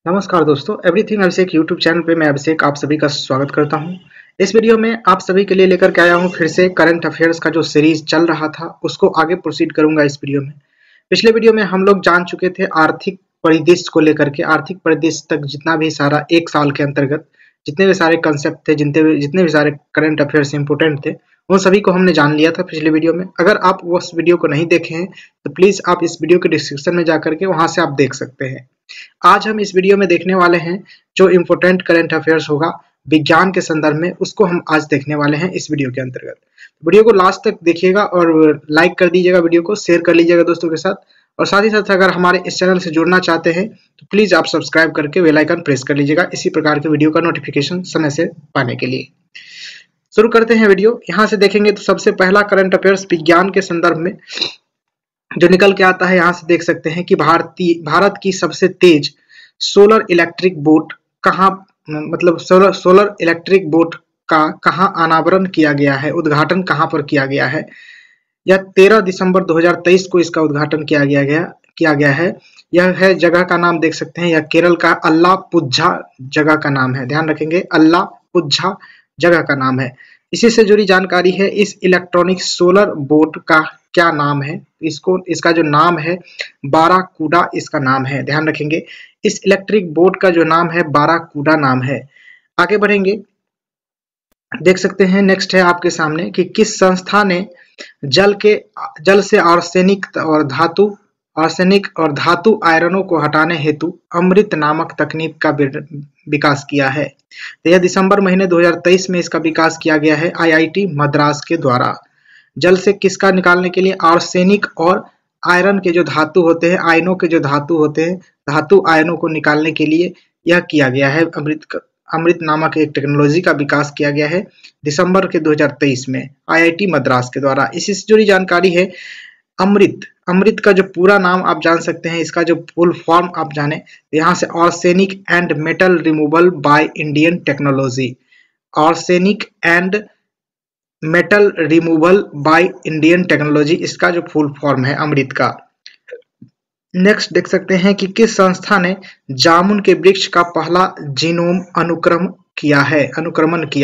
नमस्कार दोस्तों, एवरीथिंग अभिषेक YouTube channel पे मैं अभिषेक आप सभी का स्वागत करता हूं। इस वीडियो में आप सभी के लिए लेकर के आया हूं फिर से करंट अफेयर्स का जो सीरीज चल रहा था उसको आगे प्रोसीड करूंगा इस वीडियो में। पिछले वीडियो में हम लोग जान चुके थे आर्थिक परिदृश्य को लेकर के, आर्थिक परिदृश्य तक जितना भी सारा एक साल के अंतर्गत जितने भी सारे कंसेप्ट थे, जितने भी सारे करंट अफेयर्स इंपोर्टेंट थे, उन सभी को हमने जान लिया था पिछले वीडियो में। अगर आप उस वीडियो को नहीं देखे हैं तो प्लीज आप इस वीडियो के डिस्क्रिप्शन में जाकर के वहां से आप देख सकते हैं। आज हम इस वीडियो में देखने वाले हैं जो इम्पोर्टेंट करंट अफेयर्स होगा विज्ञान के संदर्भ में, उसको हम आज देखने वाले हैं इस वीडियो के अंतर्गत। वीडियो को लास्ट तक देखिएगा और लाइक कर दीजिएगा, वीडियो को शेयर कर लीजिएगा दोस्तों के साथ, और साथ ही साथ अगर हमारे इस चैनल से जुड़ना चाहते हैं तो प्लीज आप सब्सक्राइब करके बेल आइकन प्रेस कर लीजिएगा इसी प्रकार के वीडियो का नोटिफिकेशन समय से पाने के लिए। शुरू करते हैं वीडियो। यहाँ से देखेंगे तो सबसे पहला करंट अफेयर्स विज्ञान के संदर्भ में जो निकल के आता है, यहाँ से देख सकते हैं कि भारत की सबसे तेज सोलर इलेक्ट्रिक बोट कहाँ, मतलब सोलर इलेक्ट्रिक बोट का कहाँ अनावरण किया गया है, उद्घाटन कहाँ पर किया गया है। यह 13 दिसंबर 2023 को इसका उद्घाटन किया गया है। यह है, जगह का नाम देख सकते हैं, यह केरल का अल्लापुझा जगह का नाम है, ध्यान रखेंगे अल्लापुझा जगह का नाम है। इसी से जुड़ी जानकारी है, इस इलेक्ट्रॉनिक सोलर बोट का क्या नाम है, इसका जो नाम है बाराकूडा इसका नाम है, ध्यान रखेंगे। इस इलेक्ट्रिक बोट का जो नाम है बाराकूडा नाम है। आगे बढ़ेंगे, देख सकते हैं नेक्स्ट है आपके सामने कि किस संस्था ने जल से आर्सेनिक और धातु आयरनों को हटाने हेतु अमृत नामक तकनीक का विकास किया है। तो यह दिसंबर महीने 2023 में इसका विकास किया गया है आईआईटी मद्रास के द्वारा। जल से किसका निकालने के लिए, आर्सेनिक और आयरन के जो धातु होते हैं, आयनों के जो धातु होते हैं, धातु आयनों को निकालने के लिए यह किया गया है। अमृत नामक एक टेक्नोलॉजी का विकास किया गया है दिसंबर के 2023 में आईआईटी मद्रास के द्वारा। इसी से जुड़ी जानकारी है, अमृत का जो पूरा नाम आप जान सकते हैं, इसका जो फुल फॉर्म आप जाने, यहाँ से arsenic and metal removal by Indian technology, arsenic and metal removal by Indian technology, इसका जो फुल फॉर्म है अमृत का। नेक्स्ट देख सकते हैं कि किस संस्था ने जामुन के वृक्ष का पहला जीनोम अनुक्रमण किया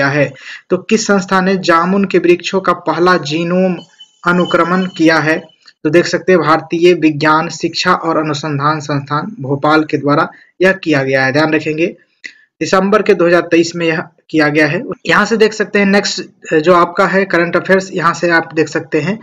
है। तो किस संस्था ने जामुन के वृक्षों का पहला जीनोम अनुक्रमण किया है, तो देख सकते हैं भारतीय विज्ञान शिक्षा और अनुसंधान संस्थान भोपाल के द्वारा यह किया गया है, ध्यान रखेंगे। दिसंबर के 2023 में यह किया गया है। यहाँ से देख सकते हैं नेक्स्ट जो आपका है करंट अफेयर्स, यहाँ से आप देख सकते हैं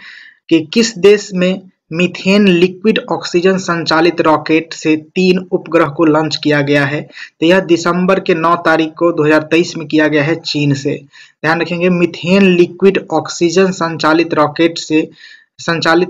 कि किस देश में मीथेन लिक्विड ऑक्सीजन संचालित रॉकेट से 3 उपग्रह को लॉन्च किया गया है। तो यह दिसंबर के 9 तारीख को 2023 में किया गया है चीन से, ध्यान रखेंगे। मीथेन लिक्विड ऑक्सीजन संचालित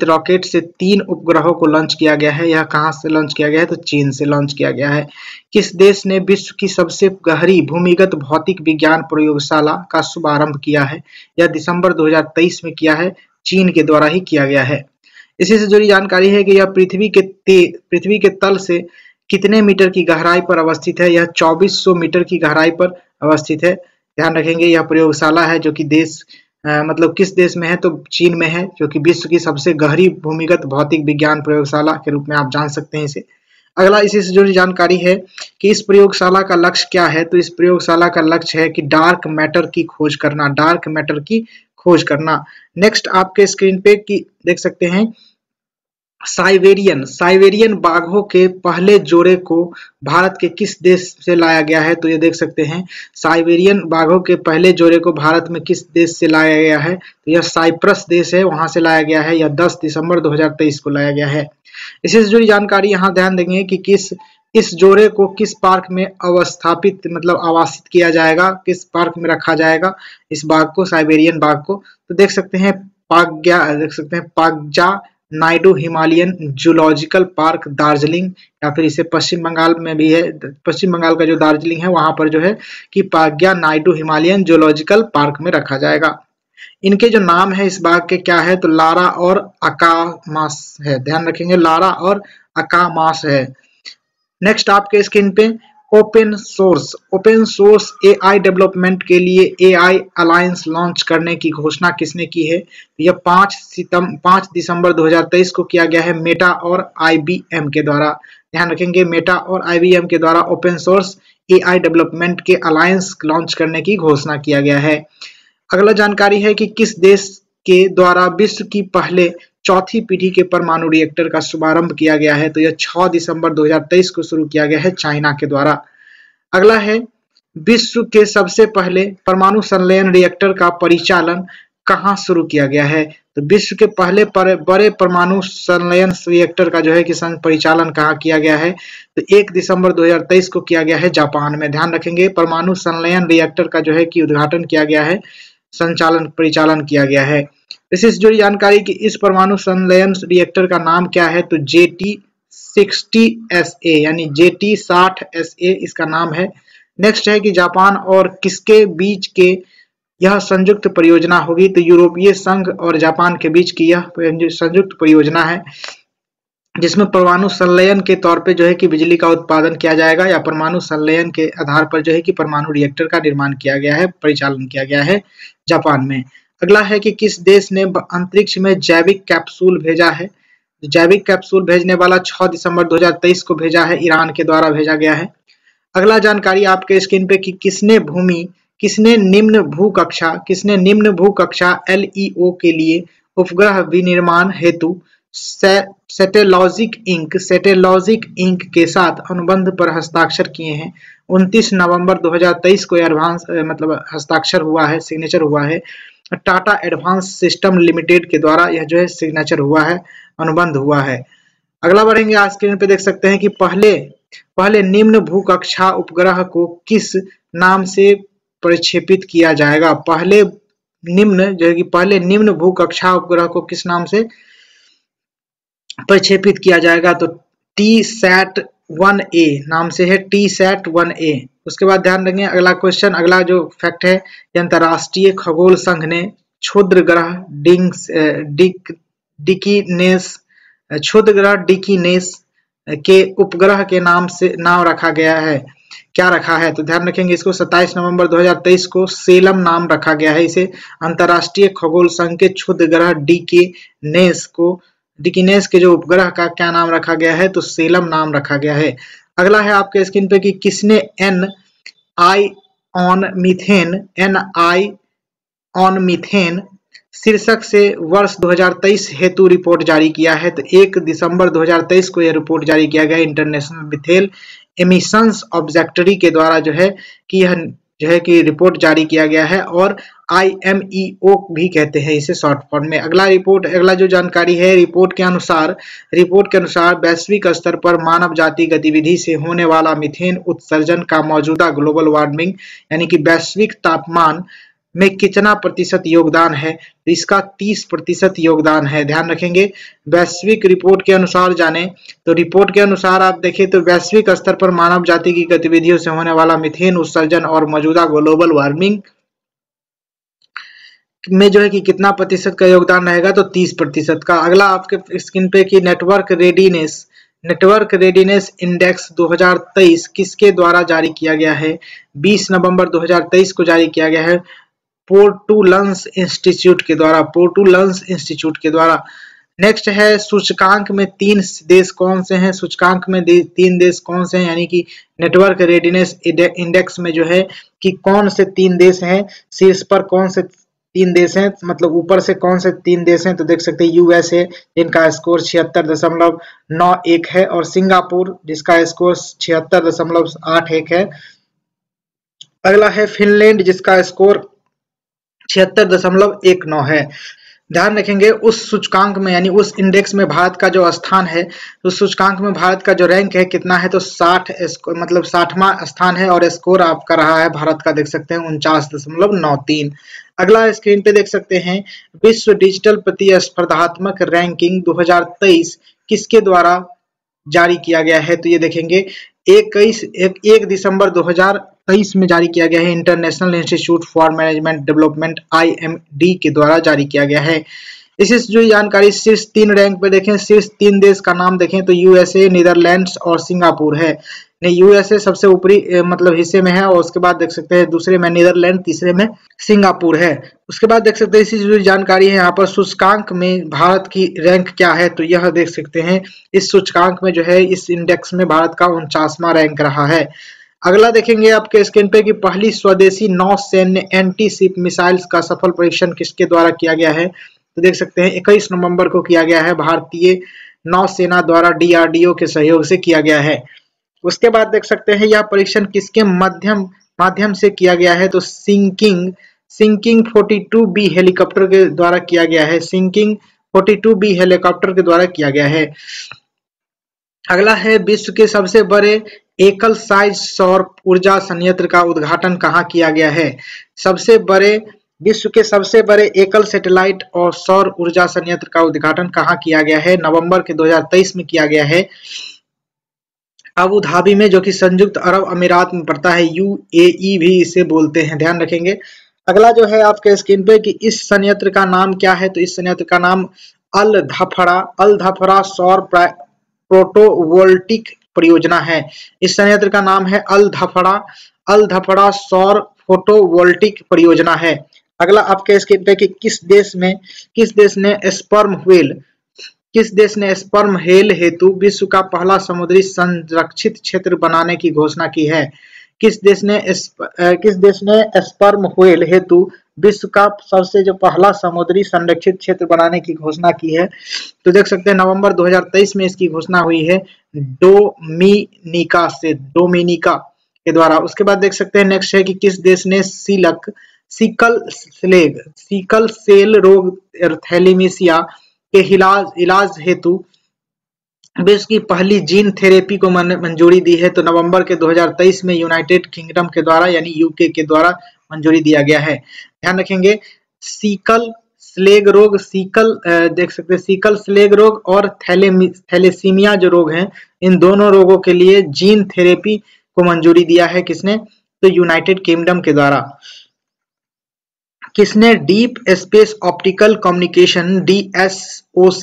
रॉकेट से 3 उपग्रहों को लॉन्च किया गया है। यह कहां से लॉन्च किया गया है, तो चीन से लॉन्च किया गया है। किस देश ने विश्व की सबसे गहरी भूमिगत भौतिक विज्ञान प्रयोगशाला का शुभारंभ किया है, यह दिसंबर 2023 में किया है, चीन के द्वारा ही किया गया है। इसी से जुड़ी जानकारी है कि यह पृथ्वी के तल से कितने मीटर की गहराई पर अवस्थित है, यह 2400 मीटर की गहराई पर अवस्थित है, ध्यान रखेंगे। यह प्रयोगशाला है जो कि मतलब किस देश में है, तो चीन में है, जो कि विश्व की सबसे गहरी भूमिगत भौतिक विज्ञान प्रयोगशाला के रूप में आप जान सकते हैं इसे। अगला इसी से जुड़ी जानकारी है कि इस प्रयोगशाला का लक्ष्य क्या है, तो इस प्रयोगशाला का लक्ष्य है कि डार्क मैटर की खोज करना। नेक्स्ट आपके स्क्रीन पे की देख सकते हैं, साइबेरियन बाघों के पहले जोड़े को भारत के किस देश से लाया गया है, तो ये देख सकते हैं साइबेरियन बाघों के पहले जोड़े को भारत में किस देश से लाया गया है, तो यह साइप्रस देश है, वहां से लाया गया है। यह 10 दिसंबर 2023 को लाया गया है। इसी से जुड़ी जानकारी यहाँ ध्यान देंगे कि इस जोड़े को किस पार्क में आवासित किया जाएगा, किस पार्क में रखा जाएगा इस बाघ को, साइबेरियन बाघ को, तो देख सकते हैं Padmaja Naidu Himalayan zoological park Darjeeling, या फिर इसे पश्चिम बंगाल में भी है, पश्चिम बंगाल का जो दार्जिलिंग है वहां पर जो है कि पाग्या नायडू हिमालयन जूलॉजिकल पार्क में रखा जाएगा। इनके जो नाम है इस बाघ के क्या है, तो लारा और अकामास है, ध्यान रखेंगे, लारा और अकामास है। नेक्स्ट आपके स्क्रीन पे ओपन सोर्स एआई डेवलपमेंट के लिए एआई अलायंस लॉन्च करने की घोषणा किसने की है, यह 5 दिसंबर 2023 को किया गया है मेटा और आईबीएम के द्वारा। ध्यान रखेंगे मेटा और IBM के द्वारा ओपन सोर्स AI डेवलपमेंट के अलायंस लॉन्च करने की घोषणा किया गया है। अगला जानकारी है कि किस देश के द्वारा विश्व की पहले चौथी पीढ़ी के परमाणु रिएक्टर का शुभारंभ किया गया है, तो यह 6 दिसंबर 2023 को शुरू किया गया है चाइना के द्वारा। अगला है विश्व के सबसे पहले परमाणु संलयन रिएक्टर का परिचालन कहाँ शुरू किया गया है, तो विश्व के पहले बड़े परमाणु संलयन रिएक्टर का जो है कि परिचालन कहाँ किया गया है, तो 1 दिसंबर 2023 को किया गया है जापान में। ध्यान रखेंगे परमाणु संलयन रिएक्टर का जो है कि उद्घाटन किया गया है, परिचालन किया गया है। इससे जुड़ी जानकारी कि इस परमाणु संलयन रिएक्टर का नाम क्या है, तो JT60SA यानी JT60SA इसका नाम है। नेक्स्ट है कि जापान और किसके बीच के यह संयुक्त परियोजना होगी, तो यूरोपीय संघ और जापान के बीच की यह संयुक्त परियोजना है, जिसमें परमाणु संलयन के तौर पे जो है कि बिजली का उत्पादन किया जाएगा या परमाणु संलयन के आधार पर जो है कि परमाणु रिएक्टर का निर्माण किया गया है, परिचालन किया गया है जापान में। अगला है कि किस देश ने अंतरिक्ष में जैविक कैप्सूल भेजा है, जैविक कैप्सूल भेजने वाला 6 दिसंबर 2023 को भेजा है, ईरान के द्वारा भेजा गया है। अगला जानकारी आपके स्क्रीन पे कि किसने निम्न भूकक्षा LEO के लिए उपग्रह विनिर्माण हेतु सैटेलॉजिक इंक के साथ अनुबंध पर हस्ताक्षर किए हैं। 29 नवंबर 2023 को एडवांस हस्ताक्षर हुआ है, सिग्नेचर हुआ है टाटा एडवांस सिस्टम लिमिटेड के द्वारा, यह जो है सिग्नेचर हुआ है, अनुबंध हुआ है। अगला बढ़ेंगे, आज स्क्रीन पे देख सकते हैं कि पहले निम्न भूकक्षा उपग्रह को किस नाम से प्रक्षेपित किया जाएगा। पहले निम्न भूकक्षा उपग्रह को किस नाम से प्रक्षेपित किया जाएगा, तो TSAT-1A नाम से है, TSAT-1A। उसके बाद ध्यान रखेंगे अगला क्वेश्चन, अगला जो फैक्ट है, अंतरराष्ट्रीय खगोल संघ ने क्षुद्र ग्रह डिकीनेस के उपग्रह के नाम रखा गया है, क्या रखा है, तो ध्यान रखेंगे इसको 27 नवंबर 2023 को सेलम नाम रखा गया है। इसे अंतरराष्ट्रीय खगोल संघ के क्षुद्र ग्रह डिकीनेस के जो उपग्रह का क्या नाम रखा गया है, तो सेलम नाम रखा गया है। अगला है आपके स्क्रीन पे कि किसने NI ऑन मीथेन शीर्षक से वर्ष 2023 हेतु रिपोर्ट जारी किया है, तो 1 दिसंबर 2023 को यह रिपोर्ट जारी किया गया इंटरनेशनल मिथेन एमिशंस ऑब्जर्वेटरी के द्वारा जो है कि यह जो है कि रिपोर्ट जारी किया गया है, और IMEO भी कहते हैं इसे शॉर्ट फॉर्म में। अगला जो जानकारी है, रिपोर्ट के अनुसार वैश्विक स्तर पर मानव जाति गतिविधि से होने वाला मीथेन उत्सर्जन का मौजूदा ग्लोबल वार्मिंग यानी कि वैश्विक तापमान में कितना प्रतिशत योगदान है, तो इसका 30% योगदान है। ध्यान रखेंगे वैश्विक रिपोर्ट के अनुसार जाने, तो रिपोर्ट के अनुसार आप देखें तो वैश्विक स्तर पर मानव जाति की गतिविधियों से होने वाला मीथेन उत्सर्जन और मौजूदा ग्लोबल वार्मिंग में जो है कि कितना प्रतिशत का योगदान रहेगा, तो 30% का। अगला आपके स्क्रीन पे कि नेटवर्क रेडीनेस इंडेक्स 2023 किसके द्वारा जारी किया गया है, 20 नवंबर 2023 को जारी किया गया है पोर्टुलन्स इंस्टीट्यूट के द्वारा। नेक्स्ट है सूचकांक में 3 देश कौन से हैं, सूचकांक में 3 देश कौन से हैं, यानी कि नेटवर्क रेडीनेस इंडेक्स में जो है कि कौन से 3 देश हैं, शीर्ष पर कौन से 3 देश हैं, मतलब ऊपर से कौन से 3 देश हैं, तो देख सकते हैं USA जिनका स्कोर 76.91 है, और सिंगापुर जिसका स्कोर 76.81 है। अगला है फिनलैंड जिसका स्कोर 76.19 है। ध्यान रखेंगे उस सूचकांक में यानी उस इंडेक्स में भारत का जो स्थान है, तो सूचकांक में भारत का जो रैंक है कितना है, तो 60वां स्थान है, और स्कोर आपका रहा है भारत का देख सकते हैं 49.93। अगला स्क्रीन पे देख सकते हैं विश्व डिजिटल प्रतिस्पर्धात्मक रैंकिंग 2023 किसके द्वारा जारी किया गया है, तो ये देखेंगे 1 दिसंबर 2023 में जारी किया गया है, international institute for management development IMD के द्वारा जारी किया गया है। इसी से जुड़ी जानकारी शीर्ष 3 रैंक पे देखें, शीर्ष 3 देश का नाम देखें तो यूएसए, नीदरलैंड्स और सिंगापुर है। यूएसए सबसे ऊपरी मतलब हिस्से में है और उसके बाद देख सकते हैं दूसरे में नीदरलैंड, तीसरे में सिंगापुर है। उसके बाद देख सकते हैं इसी से जुड़ी जानकारी है यहाँ पर सूचकांक में भारत की रैंक क्या है, तो यह देख सकते हैं इस सूचकांक में जो है इस इंडेक्स में भारत का 49वां रैंक रहा है। अगला देखेंगे आपके स्क्रीन पे कि पहली स्वदेशी नौसैन्य एंटी शिप मिसाइल्स का सफल परीक्षण किसके द्वारा किया गया है, तो देख सकते हैं 21 नवंबर को किया गया है, भारतीय नौसेना द्वारा डीआरडीओ के सहयोग से किया गया है। उसके बाद देख सकते हैं यह परीक्षण किसके माध्यम से किया गया है, तो सिंकिंग 42B हेलीकॉप्टर के द्वारा किया गया है, सिंकिंग 42B हेलीकॉप्टर के द्वारा किया गया है। अगला है विश्व के सबसे बड़े एकल साइज सौर ऊर्जा संयंत्र का उद्घाटन कहाँ किया गया है, विश्व के सबसे बड़े एकल सैटेलाइट और सौर ऊर्जा संयंत्र का उद्घाटन कहाँ किया गया है, नवंबर के 2023 में किया गया है अबू धाबी में, जो कि संयुक्त अरब अमीरात में पड़ता है, यूएई भी इसे बोलते हैं, ध्यान रखेंगे। अगला जो है आपके स्क्रीन पे कि इस संयंत्र का नाम क्या है, तो इस संयंत्र का नाम अल धफरा सौर प्रोटोवोल्टिक परियोजना है। इस संयंत्र का नाम है अल धफड़ा सौर फोटोवोल्टिक परियोजना है। अगला आपके स्क्रीन पे कि किस देश ने स्पर्म हेल हेतु विश्व का पहला समुद्री संरक्षित क्षेत्र बनाने की घोषणा की है, किस देश ने स्पर्म व्हेल हेतु विश्व का सबसे जो पहला समुद्री संरक्षित क्षेत्र बनाने की घोषणा की है, तो देख सकते हैं नवंबर 2023 में इसकी घोषणा हुई है डोमिनिका के द्वारा। उसके बाद देख सकते हैं नेक्स्ट है कि किस देश ने सिकल सेल रोग थैलेमीसिया के इलाज हेतु विश्व की पहली जीन थेरेपी को मंजूरी दी है, तो नवंबर के 2023 में यूनाइटेड किंगडम के द्वारा यानी यूके के द्वारा मंजूरी दिया गया है। ध्यान रखेंगे सिकल स्लेग रोग और थैलेसीमिया जो रोग हैं, इन दोनों रोगों के लिए जीन थेरेपी को मंजूरी दिया है किसने, तो यूनाइटेड किंगडम के द्वारा। किसने deep space optical communication DSOC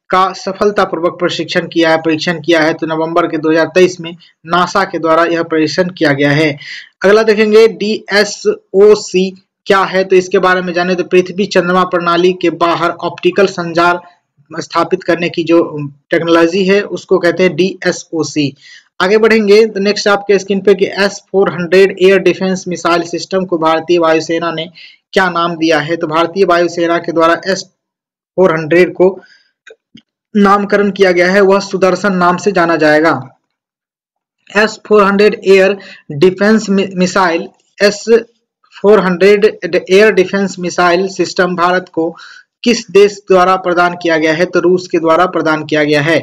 का सफलतापूर्वक परीक्षण किया है, तो नवंबर के 2023 में नासा के द्वारा यह परीक्षण किया गया है। अगला देखेंगे DSOC क्या है, तो इसके बारे में जाने तो पृथ्वी चंद्रमा प्रणाली के बाहर ऑप्टिकल संचार स्थापित करने की जो टेक्नोलॉजी है उसको कहते हैं DSOC। आगे बढ़ेंगे तो नेक्स्ट आपके स्क्रीन पे कि S-400 air defence missile system को भारतीय वायुसेना ने क्या नाम दिया है, तो भारतीय वायुसेना के द्वारा S-400 को नामकरण किया गया है, वह सुदर्शन नाम से जाना जाएगा। S-400 air defence missile system Bharat को किस देश द्वारा प्रदान किया गया है, तो रूस के द्वारा प्रदान किया गया है।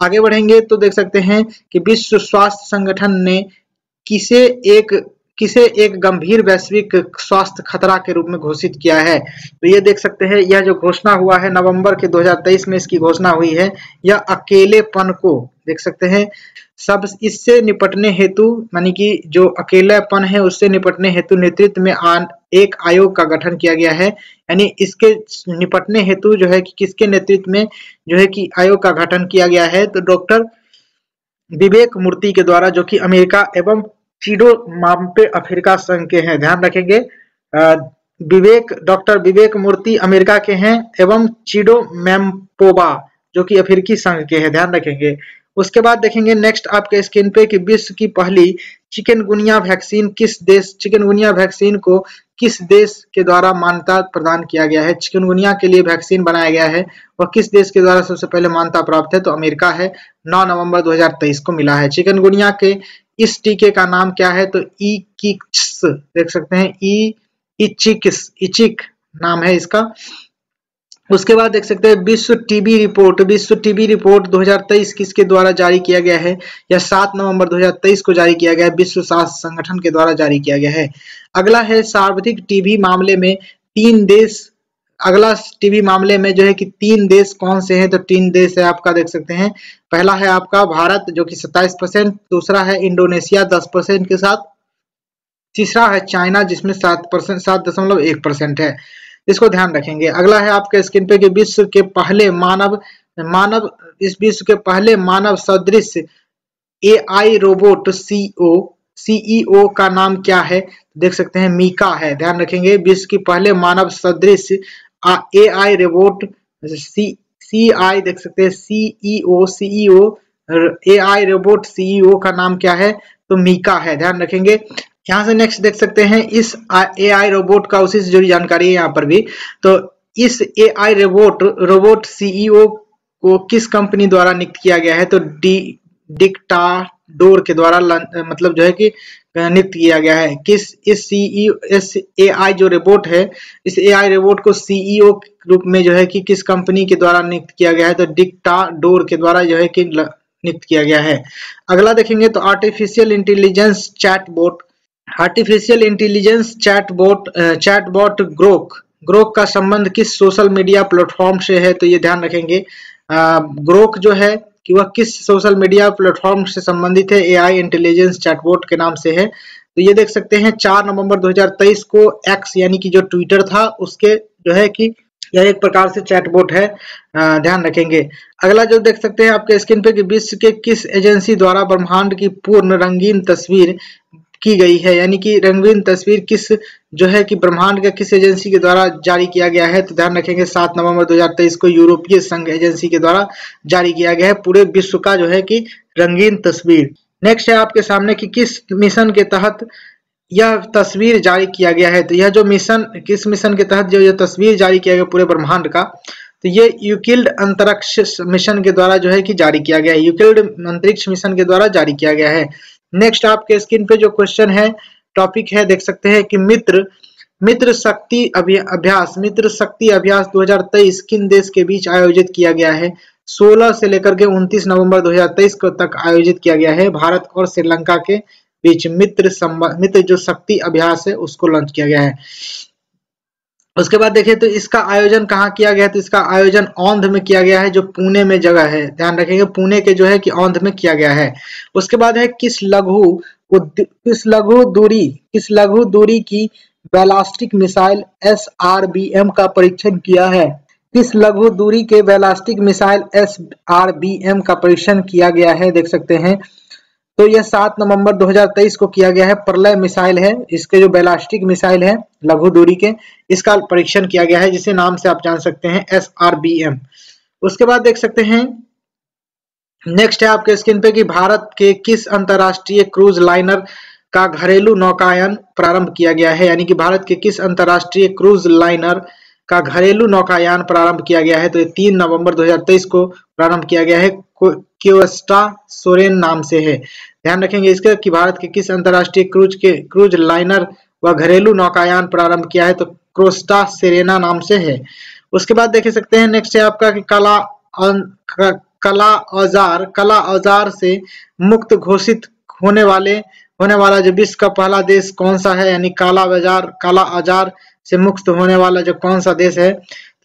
आगे बढ़ेंगे तो देख सकते हैं कि विश्व स्वास्थ्य संगठन ने किसे एक गंभीर वैश्विक स्वास्थ्य खतरा के रूप में घोषित किया है, तो ये देख सकते हैं यह जो घोषणा हुआ है नवंबर के 2023 में इसकी घोषणा हुई है। यह अकेलेपन को देख सकते हैं सब इससे निपटने हेतु यानी कि जो अकेलापन है उससे निपटने हेतु नेतृत्व में एक आयोग का गठन किया गया है, यानी इसके निपटने हेतु जो है कि किसके नेतृत्व में जो है कि आयोग का गठन किया गया है, तो डॉक्टर विवेक मूर्ति के द्वारा, जो कि अमेरिका एवं चिडो माम्पे अफ्रीका संघ के हैं। ध्यान रखेंगे डॉक्टर विवेक मूर्ति अमेरिका के हैं एवं चिडो मैम्पोबा जो कि अफ्रीकी संघ के हैं, ध्यान रखेंगे। उसके बाद देखेंगे नेक्स्ट आपके स्क्रीन पे कि विश्व की पहली चिकनगुनिया वैक्सीन को किस देश के द्वारा मान्यता प्रदान किया गया है, चिकनगुनिया के लिए वैक्सीन बनाया गया है वह किस देश के द्वारा सबसे पहले मान्यता प्राप्त है, तो अमेरिका है, 9 नवंबर 2023 को मिला है। चिकनगुनिया के इस टीके का नाम क्या है, तो इचिक्स देख सकते हैं इचिक नाम है इसका। उसके बाद देख सकते हैं विश्व टीबी रिपोर्ट 2023 किसके द्वारा जारी किया गया है, या 7 नवंबर 2023 को जारी किया गया है, विश्व स्वास्थ्य संगठन के द्वारा जारी किया गया है। अगला है सर्वाधिक टीबी मामले में 3 देश, अगला टीबी मामले में जो है कि 3 देश कौन से हैं, तो 3 देश है आपका देख सकते हैं। पहला है आपका भारत जो कि 27%, दूसरा है इंडोनेशिया 10% के साथ, तीसरा है चाइना जिसमें 7.1% है। इसको ध्यान रखेंगे। अगला है आपके स्क्रीन पे कि विश्व के पहले इस विश्व के पहले मानव सदृश एआई रोबोट सीईओ का नाम क्या है? देख सकते हैं मीका है। ध्यान रखेंगे विश्व की पहले मानव सदृश एआई रोबोट सीआई देख सकते हैं सीईओ एआई रोबोट सीईओ का नाम क्या है? तो मीका है। ध्यान रखेंगे। यहाँ से नेक्स्ट देख सकते हैं इस एआई रोबोट का उसी से जुड़ी जानकारी है यहाँ पर भी। तो इस एआई रोबोट सीईओ को किस कंपनी द्वारा नियुक्त किया गया है? तो डिक्टाडोर के द्वारा मतलब जो है कि नियुक्त किया गया है। इस एआई जो रोबोट है, इस एआई रोबोट को सीईओ के रूप में जो है कि किस कंपनी के द्वारा नियुक्त किया गया है? तो डिक्टाडोर के द्वारा जो है कि नियुक्त किया गया है। अगला देखेंगे तो आर्टिफिशियल इंटेलिजेंस चैटबॉट ग्रोक का संबंध किस सोशल मीडिया प्लेटफॉर्म से है? तो ये ध्यान रखेंगे ग्रोक जो है कि वह किस सोशल मीडिया प्लेटफॉर्म से संबंधित है? एआई इंटेलिजेंस चैटबॉट के नाम से है। तो ये देख सकते हैं 4 नवंबर 2023 को एक्स यानी कि जो ट्विटर था उसके जो है कि यह एक प्रकार से चैटबॉट है। ध्यान रखेंगे। अगला जो देख सकते हैं आपके स्क्रीन पे कि विश्व के किस एजेंसी द्वारा ब्रह्मांड की पूर्ण रंगीन तस्वीर की गई है? यानी कि रंगीन तस्वीर किस जो है कि ब्रह्मांड के किस एजेंसी के द्वारा जारी किया गया है? तो ध्यान रखेंगे 7 नवंबर 2023 को यूरोपीय संघ एजेंसी के द्वारा जारी किया गया है पूरे विश्व का जो है कि रंगीन तस्वीर। नेक्स्ट है आपके सामने कि किस मिशन के तहत यह तस्वीर जारी किया गया है? तो यह जो मिशन किस मिशन के तहत जो यह तस्वीर जारी किया गया पूरे ब्रह्मांड का, तो ये यूक्लिड अंतरिक्ष मिशन के द्वारा जो है कि जारी किया गया है। यूक्लिड अंतरिक्ष मिशन के द्वारा जारी किया गया है। नेक्स्ट आपके स्क्रीन पे जो क्वेश्चन है टॉपिक है देख सकते हैं कि मित्र शक्ति अभ्यास 2023 किन देश के बीच आयोजित किया गया है? 16 से लेकर के 29 नवंबर 2023 तक आयोजित किया गया है। भारत और श्रीलंका के बीच मित्र जो शक्ति अभ्यास है उसको लॉन्च किया गया है। उसके बाद देखिए तो इसका आयोजन कहाँ किया गया है? तो इसका आयोजन औंध में किया गया है जो पुणे में जगह है। ध्यान रखेंगे पुणे के जो है कि औंध में किया गया है। उसके बाद है किस लघु दूरी की बैलिस्टिक मिसाइल SRBM का परीक्षण किया है? किस लघु दूरी के बैलिस्टिक मिसाइल SRBM का परीक्षण किया गया है? देख सकते हैं तो यह 7 नवंबर 2023 को किया गया है। प्रलय मिसाइल है, इसके जो बैलिस्टिक मिसाइल है लघु दूरी के, इसका परीक्षण किया गया है जिसे नाम से आप जान सकते हैं SRBM। उसके बाद देख सकते हैं नेक्स्ट है आपके स्क्रीन पे कि भारत के किस अंतरराष्ट्रीय क्रूज लाइनर का घरेलू नौकायन प्रारंभ किया गया है? यानी कि भारत के किस अंतरराष्ट्रीय क्रूज लाइनर का घरेलू नौकायान प्रारंभ किया गया है? तो ये 3 नवंबर 2023 को प्रारंभ किया गया है। क्योस्टा सोरेन नाम से है। ध्यान रखेंगे इसका कि भारत के किस अंतरराष्ट्रीय क्रूज लाइनर व घरेलू नौकायान प्रारंभ किया है? तो क्रोस्टा सेरेना नाम से है। उसके बाद देख सकते हैं नेक्स्ट है आपका कि कला औजार से मुक्त घोषित होने वाला जो विश्व का पहला देश कौन सा है? यानी काला औजार से मुक्त होने वाला जो कौन सा देश है?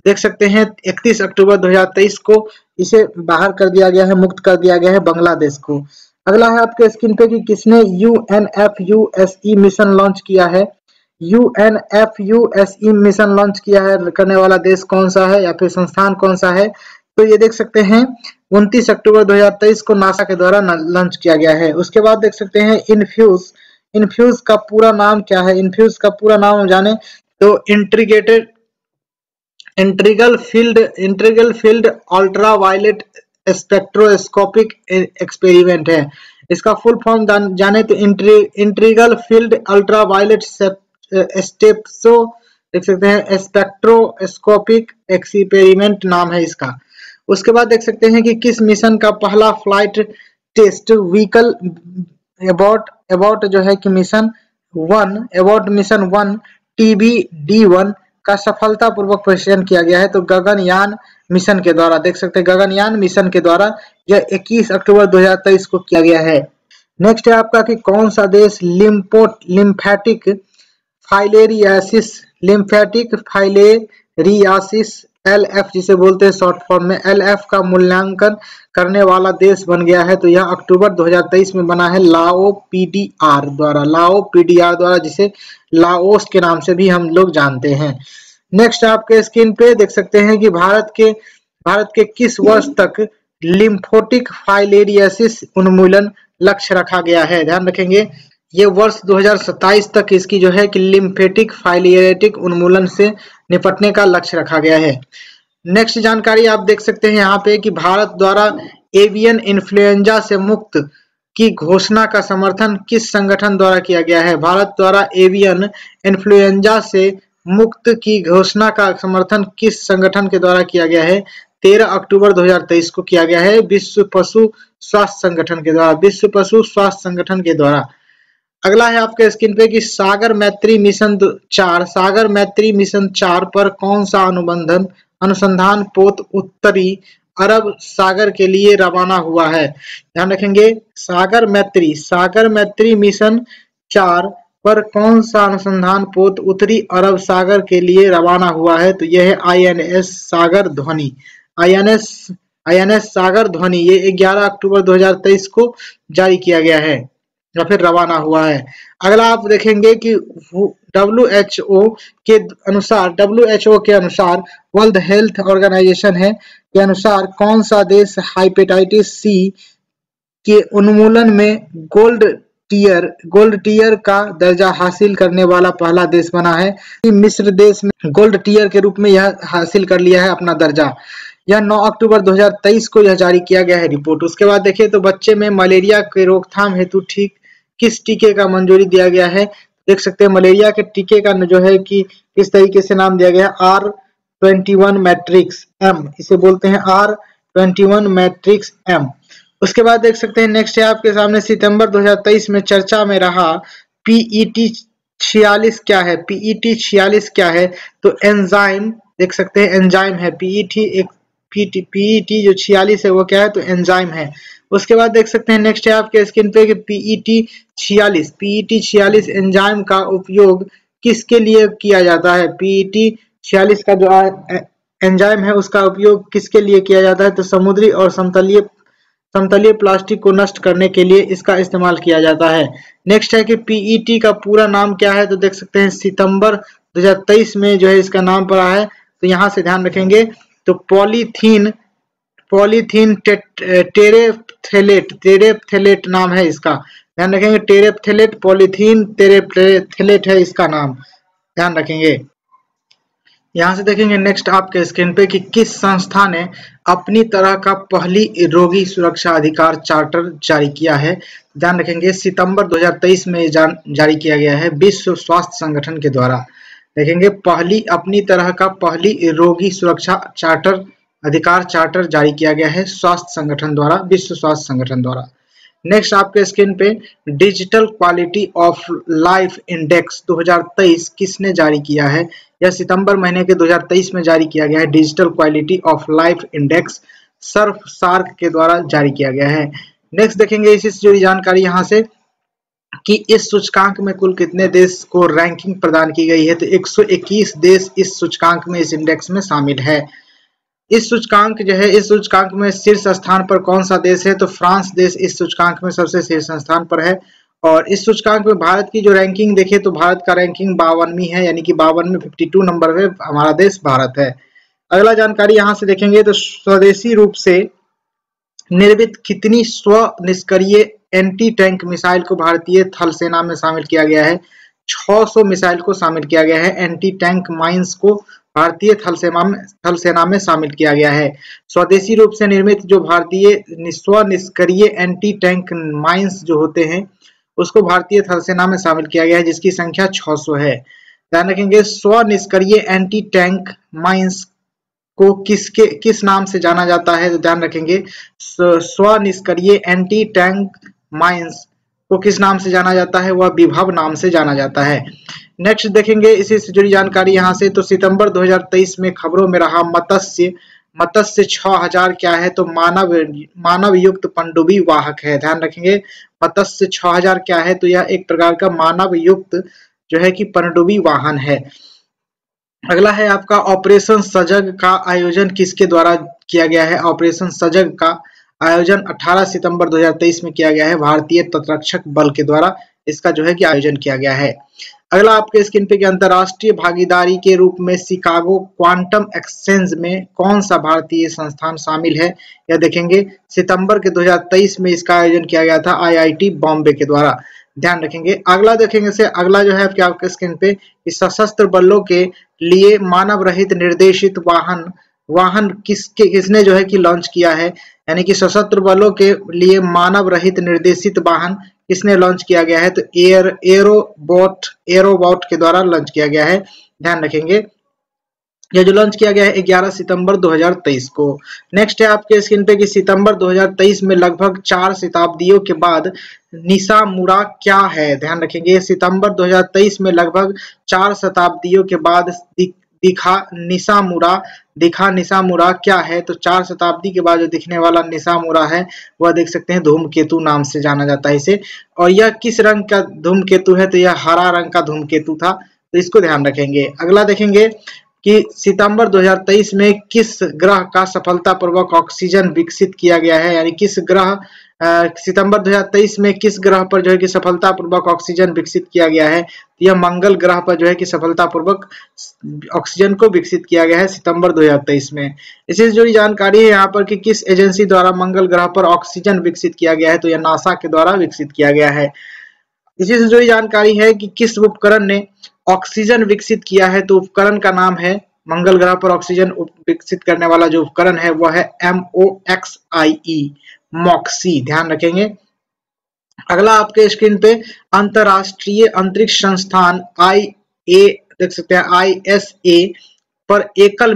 देख सकते हैं 31 अक्टूबर 2023 को इसे बाहर कर दिया गया है, मुक्त कर दिया गया है बांग्लादेश को। अगला है आपके स्क्रीन पे कि किसने UNFUSE मिशन लॉन्च किया है? UNFUSE मिशन लॉन्च किया है करने वाला देश कौन सा है या फिर संस्थान कौन सा है? तो ये देख सकते हैं 29 अक्टूबर 2023 को नासा के द्वारा लॉन्च किया गया है। उसके बाद देख सकते हैं इन्फ्यूज का पूरा नाम क्या है? इन्फ्यूज का पूरा नाम जाने तो integral field ultraviolet spectroscopic experiment है। इसका फुल फॉर्म जाने तो इंटीग्रल फील्ड अल्ट्रावायलेट स्टेप्सो देख सकते हैं स्पेक्ट्रोस्कोपिक एक्सपेरिमेंट नाम है इसका। उसके बाद देख सकते हैं कि किस मिशन का पहला फ्लाइट टेस्ट व्हीकल अबॉट जो है कि मिशन 1 TBD-1 का सफलतापूर्वक परीक्षण किया गया है? तो गगनयान मिशन के द्वारा देख सकते हैं गगनयान मिशन के द्वारा यह 21 अक्टूबर 2023 को किया गया है। नेक्स्ट है आपका कि कौन सा देश लिम्फेटिक फाइलेरियासिस LF जिसे बोलते हैं शॉर्ट फॉर्म में LF का मूल्यांकन करने वाला देश बन गया है? तो यह अक्टूबर 2023 में बना है लाओ PDR द्वारा जिसे लाओस के नाम से भी हम लोग जानते हैं। नेक्स्ट आपके स्क्रीन पे देख सकते हैं कि भारत के किस वर्ष तक लिम्फोटिक फाइलेरियासिस उन्मूलन लक्ष्य रखा गया है। ध्यान रखेंगे ये वर्ष 2027 तक इसकी जो है कि लिम्फेटिक फाइलेरियाटिक उन्मूलन से निपटने का लक्ष्य रखा गया है। नेक्स्ट जानकारी आप देख सकते हैं यहाँ पे कि भारत द्वारा एवियन इन्फ्लुएंजा से मुक्त की घोषणा का समर्थन किस संगठन द्वारा किया गया है। भारत द्वारा एवियन इन्फ्लुएंजा से मुक्त की घोषणा का समर्थन किस संगठन के द्वारा किया गया है। 13 अक्टूबर 2023 को किया गया है विश्व पशु स्वास्थ्य संगठन के द्वारा, विश्व पशु स्वास्थ्य संगठन के द्वारा। अगला है आपके स्क्रीन पे कि सागर मैत्री मिशन 4 पर कौन सा अनुसंधान पोत उत्तरी अरब सागर के लिए रवाना हुआ है। ध्यान रखेंगे सागर मैत्री मिशन 4 पर कौन सा अनुसंधान पोत उत्तरी अरब सागर के लिए रवाना हुआ है। तो यह है INS सागर ध्वनि। INS सागर ध्वनि ये 11 अक्टूबर 2023 को जारी किया गया है या फिर रवाना हुआ है। अगला आप देखेंगे कि WHO के अनुसार वर्ल्ड हेल्थ ऑर्गेनाइजेशन है के अनुसार कौन सा देश हेपेटाइटिस सी के उन्मूलन में गोल्ड टीयर का दर्जा हासिल करने वाला पहला देश बना है। मिस्र देश में गोल्ड टीयर के रूप में यह हासिल कर लिया है अपना दर्जा। यह 9 अक्टूबर 2023 को यह जारी किया गया है रिपोर्ट। उसके बाद देखिए तो बच्चे में मलेरिया के रोकथाम हेतु किस टीके का मंजूरी दिया गया है। देख सकते हैं मलेरिया के टीके का जो है कि किस तरीके से नाम दिया गया है R21 मैट्रिक्स M, इसे बोलते हैं R21 मैट्रिक्स M। उसके बाद देख सकते हैं नेक्स्ट है आपके सामने सितंबर 2023 में चर्चा में रहा PET 46 क्या है। PET 46 क्या है तो एंजाइम, देख सकते हैं एंजाइम है। PET जो 46 है वो क्या है तो एंजाइम है। उसके बाद देख सकते हैं नेक्स्ट है आपके स्क्रीन पे कि PET 46 एंजाइम का उपयोग किसके लिए किया जाता है। PET 46 का जो एंजाइम है उसका उपयोग किसके लिए किया जाता है तो समुद्री और समतलीय प्लास्टिक को नष्ट करने के लिए इसका इस्तेमाल किया जाता है। नेक्स्ट है कि PET का पूरा नाम क्या है तो देख सकते हैं सितंबर 2023 में जो है इसका नाम पड़ा है। तो यहाँ से ध्यान रखेंगे तो पॉलीथीन टेरेप्थेलेट नाम है इसका। ध्यान रखेंगे टेरेप्थेलेट, पॉलीथीन टेरेप्थेलेट है इसका नाम, ध्यान रखेंगे। यहाँ से देखेंगे नेक्स्ट आपके स्क्रीन पे कि किस संस्था ने अपनी तरह का पहली रोगी सुरक्षा अधिकार चार्टर जारी किया है। ध्यान रखेंगे सितंबर 2023 में जारी किया गया है विश्व स्वास्थ्य संगठन के द्वारा। देखेंगे अपनी तरह का पहली रोगी सुरक्षा अधिकार चार्टर जारी किया गया है स्वास्थ्य संगठन द्वारा, विश्व स्वास्थ्य संगठन द्वारा। नेक्स्ट आपके स्क्रीन पे digital quality of life index 2023 किसने जारी किया है। यह सितंबर महीने के 2023 में जारी किया गया है। Digital quality of life index SAARC के द्वारा जारी किया गया है। नेक्स्ट देखेंगे इसी से जुड़ी जानकारी यहाँ से कि इस सूचकांक में कुल कितने देश को रैंकिंग प्रदान की गई है। तो 121 देश इस सूचकांक में, इस इंडेक्स में शामिल है। इस सूचकांक में शीर्ष स्थान पर कौन सा देश है तो फ्रांस देश इस सूचकांक में सबसे शीर्ष स्थान पर है। और इस सूचकांक में भारत की जो रैंकिंग देखें तो भारत का रैंकिंग 52वीं है, यानी कि 52 में 52 नंबर पे हमारा देश भारत है। अगला जानकारी यहाँ से देखेंगे तो स्वदेशी रूप से निर्मित कितनी स्व-निष्क्रिय एंटी टैंक मिसाइल को भारतीय थल सेना में शामिल किया गया है। 600 मिसाइल को शामिल किया गया है। एंटी टैंक माइंस को भारतीय थल सेना में शामिल किया गया है। स्वदेशी रूप से निर्मित जो भारतीय स्व-निष्क्रिय एंटी टैंक माइंस जो होते हैं उसको भारतीय थल सेना में शामिल किया गया है, जिसकी संख्या 600 है। ध्यान रखेंगे स्व-निष्क्रिय एंटी टैंक माइंस को किस नाम से जाना जाता है। तो ध्यान रखेंगे स्व-निष्क्रिय एंटी टैंक माइंस को किस नाम से जाना जाता है, वह विभव नाम से जाना जाता है। नेक्स्ट देखेंगे इसी से जुड़ी जानकारी यहाँ से तो सितंबर 2023 में खबरों में रहा मत्स्य 6000 क्या है तो मानव युक्त पनडुब्बी वाहक है। ध्यान रखेंगे मत्स्य 6000 क्या है तो यह एक प्रकार का मानव युक्त जो है कि पनडुब्बी वाहन है। अगला है आपका ऑपरेशन सजग का आयोजन किसके द्वारा किया गया है। ऑपरेशन सजग का आयोजन 18 सितंबर 2023 में किया गया है भारतीय तटरक्षक बल के द्वारा इसका जो है कि आयोजन किया गया है। अगला आपके स्क्रीन पे कि अंतरराष्ट्रीय भागीदारी के रूप में शिकागो क्वांटम एक्सचेंज में कौन सा भारतीय संस्थान शामिल है, यह देखेंगे। सितंबर के 2023 में इसका आयोजन किया गया था आईआईटी बॉम्बे के द्वारा, ध्यान रखेंगे। अगला देखेंगे से अगला जो है आपके स्क्रीन पे कि सशस्त्र बलों के लिए मानव रहित निर्देशित वाहन किसने जो है कि लॉन्च किया है, यानी कि सशस्त्र बलों के लिए मानव रहित निर्देशित वाहन किसने लॉन्च किया गया है, तो एरोबॉट के द्वारा लॉन्च किया गया है, ध्यान रखेंगे। यह जो लॉन्च किया गया है 11 सितंबर 2023 को। नेक्स्ट है आपके स्क्रीन पे कि सितंबर 2023 में लगभग 4 शताब्दियों के बाद निशामुरा क्या है, ध्यान रखेंगे। सितंबर 2023 में लगभग 4 शताब्दियों के बाद दिखा निशामुरा क्या है, तो 4 शताब्दी के बाद जो दिखने वाला निशामुरा है वह देख सकते हैं धूमकेतु नाम से जाना जाता है इसे। और यह किस रंग का धूमकेतु है, तो यह हरा रंग का धूमकेतु था, तो इसको ध्यान रखेंगे। अगला देखेंगे कि सितंबर 2023 में किस ग्रह का सफलतापूर्वक ऑक्सीजन विकसित किया गया है, यानी किस ग्रह सितंबर 2023 में किस ग्रह पर जो है कि सफलतापूर्वक ऑक्सीजन विकसित किया गया है, यह मंगल ग्रह पर जो है कि सफलतापूर्वक ऑक्सीजन को विकसित किया गया है सितंबर 2023 में। इसी से जुड़ी जानकारी है यहाँ पर कि किस एजेंसी द्वारा मंगल ग्रह पर ऑक्सीजन विकसित किया गया है, तो यह नासा के द्वारा विकसित किया गया है। इसी से जुड़ी जानकारी है कि किस उपकरण ने ऑक्सीजन विकसित किया है, तो उपकरण का नाम है मंगल ग्रह पर ऑक्सीजन विकसित करने वाला जो उपकरण है वह है MOXIE मॉक्सी, ध्यान रखेंगे। अगला आपके स्क्रीन पे अंतरराष्ट्रीय अंतरिक्ष संस्थान देख सकते हैं ISA पर एकल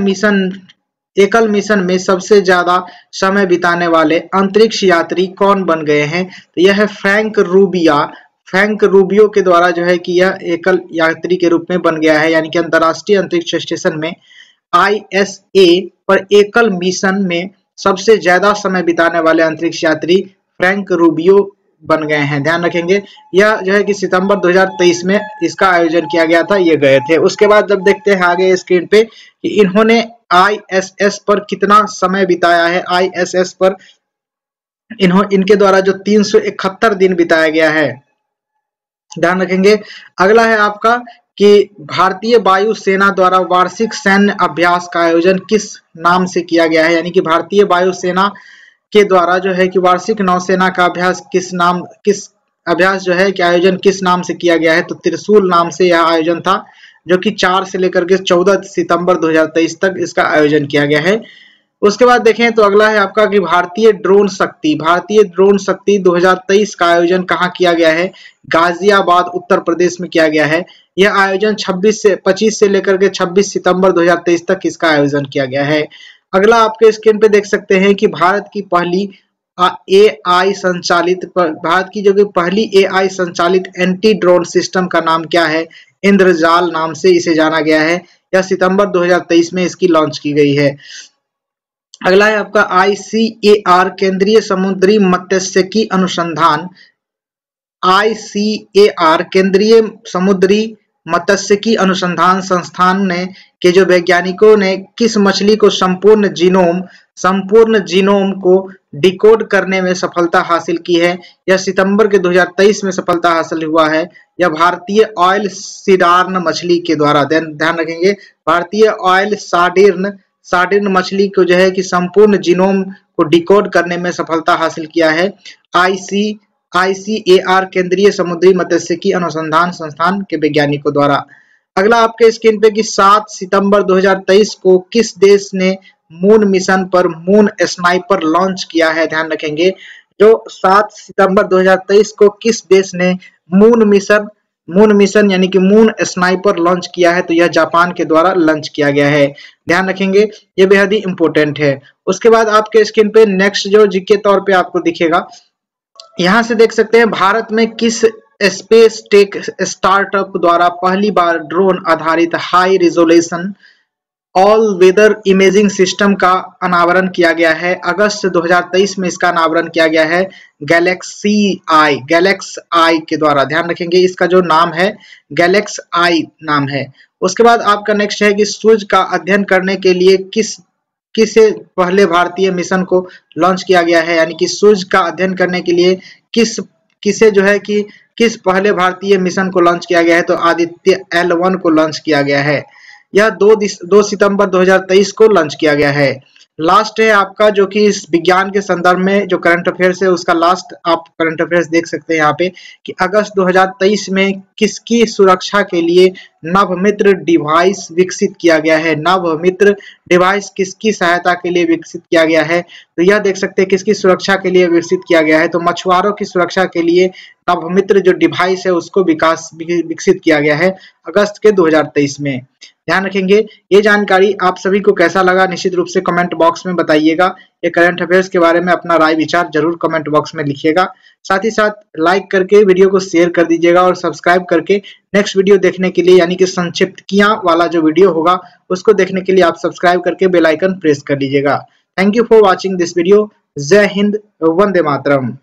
मिशन में सबसे ज्यादा समय बिताने वाले अंतरिक्ष यात्री कौन बन गए हैं, तो यह है फ्रैंक रूबियो के द्वारा जो है कि यह एकल यात्री के रूप में बन गया है, यानी कि अंतरराष्ट्रीय अंतरिक्ष स्टेशन में ISA पर एकल मिशन में सबसे ज्यादा समय बिताने वाले अंतरिक्ष यात्री फ्रैंक रूबियो बन गए हैं, ध्यान रखेंगे। यह जो है कि सितंबर 2023 में इसका आयोजन किया गया था, ये गए थे। उसके बाद जब देखते हैं आगे स्क्रीन पे कि इन्होंने ISS पर कितना समय बिताया है, ISS पर इनके द्वारा जो 371 दिन बिताया गया है, ध्यान रखेंगे। अगला है आपका कि भारतीय वायुसेना द्वारा वार्षिक सैन्य अभ्यास का आयोजन किस नाम से किया गया है, यानी कि भारतीय वायुसेना के द्वारा जो है कि वार्षिक नौसेना का अभ्यास जो है कि आयोजन किस नाम से किया गया है, तो त्रिशूल नाम से यह आयोजन था, जो कि 4 से लेकर के 14 सितंबर 2023 तक इसका आयोजन किया गया है। उसके बाद देखें तो अगला है आपका कि भारतीय ड्रोन शक्ति 2023 का आयोजन कहाँ किया गया है, गाजियाबाद उत्तर प्रदेश में किया गया है। यह आयोजन 25 से लेकर के 26 सितंबर 2023 तक इसका आयोजन किया गया है। अगला आपके स्क्रीन पे देख सकते हैं कि भारत की जो कि पहली AI संचालित एंटी ड्रोन सिस्टम का नाम क्या है, इंद्रजाल नाम से इसे जाना गया है। यह सितंबर 2023 में इसकी लॉन्च की गई है। अगला है आपका ICAR केंद्रीय समुद्री मत्स्यिकी अनुसंधान ICAR केंद्रीय समुद्री मत्स्यिकी अनुसंधान संस्थान के जो वैज्ञानिकों ने किस मछली को संपूर्ण जीनोम को डिकोड करने में सफलता हासिल की है, यह सितंबर के 2023 में सफलता हासिल हुआ है। यह भारतीय ऑयल सिडार्न मछली के द्वारा, ध्यान रखेंगे, भारतीय ऑयल सार्डिन मछली को जो है कि संपूर्ण जीनोम को डिकोड करने में सफलता हासिल किया है ICAR केंद्रीय समुद्री मत्स्यिकी अनुसंधान संस्थान के वैज्ञानिकों द्वारा। अगला आपके स्क्रीन पे कि 7 सितंबर 2023 को किस देश ने मून मिशन पर मून स्नाइपर लॉन्च किया है, ध्यान रखेंगे। जो 7 सितंबर 2023 को किस देश ने मून मिशन यानी कि मून स्नाइपर लॉन्च किया है, तो यह जापान के द्वारा लॉन्च किया गया है, ध्यान रखेंगे, यह बेहद ही इंपॉर्टेंट है। उसके बाद आपके स्क्रीन पे नेक्स्ट जो जीके तौर पे आपको दिखेगा, यहां से देख सकते हैं भारत में किस स्पेस टेक स्टार्टअप द्वारा पहली बार ड्रोन आधारित high resolution all weather imaging system का अनावरण किया गया है। अगस्त 2023 में इसका अनावरण किया गया है गैलेक्स आई के द्वारा, ध्यान रखेंगे, इसका जो नाम है गैलेक्स आई नाम है। उसके बाद आपका नेक्स्ट है कि सूर्य का अध्ययन करने के लिए किसे पहले भारतीय मिशन को लॉन्च किया गया है, यानी कि सूर्य का अध्ययन करने के लिए किसे जो है कि किस पहले भारतीय मिशन को लॉन्च किया गया है, तो आदित्य L1 को लॉन्च किया गया है। यह 2 सितंबर 2023 को लॉन्च किया गया है। लास्ट है आपका जो कि इस विज्ञान के संदर्भ में जो करंट अफेयर्स है उसका लास्ट आप करंट अफेयर्स देख सकते हैं यहाँ पे कि अगस्त 2023 में किसकी सुरक्षा के लिए नवमित्र डिवाइस विकसित किया गया है। नवमित्र डिवाइस किसकी सहायता के लिए विकसित किया गया है, तो यह देख सकते हैं किसकी सुरक्षा के लिए विकसित किया गया है, तो मछुआरों की सुरक्षा के लिए नवमित्र जो डिवाइस है उसको विकसित किया गया है अगस्त के 2023 में। ध्यान रखेंगे। ये जानकारी आप सभी को कैसा लगा निश्चित रूप से कमेंट बॉक्स में बताइएगा। ये करंट अफेयर्स के बारे में अपना राय विचार जरूर कमेंट बॉक्स में लिखिएगा। साथ ही साथ लाइक करके वीडियो को शेयर कर दीजिएगा और सब्सक्राइब करके नेक्स्ट वीडियो देखने के लिए यानी कि संक्षिप्तकियां वाला जो वीडियो होगा उसको देखने के लिए आप सब्सक्राइब करके बेल आइकन प्रेस कर लीजिएगा। Thank you for watching this video. जय हिंद, वंदे मातरम।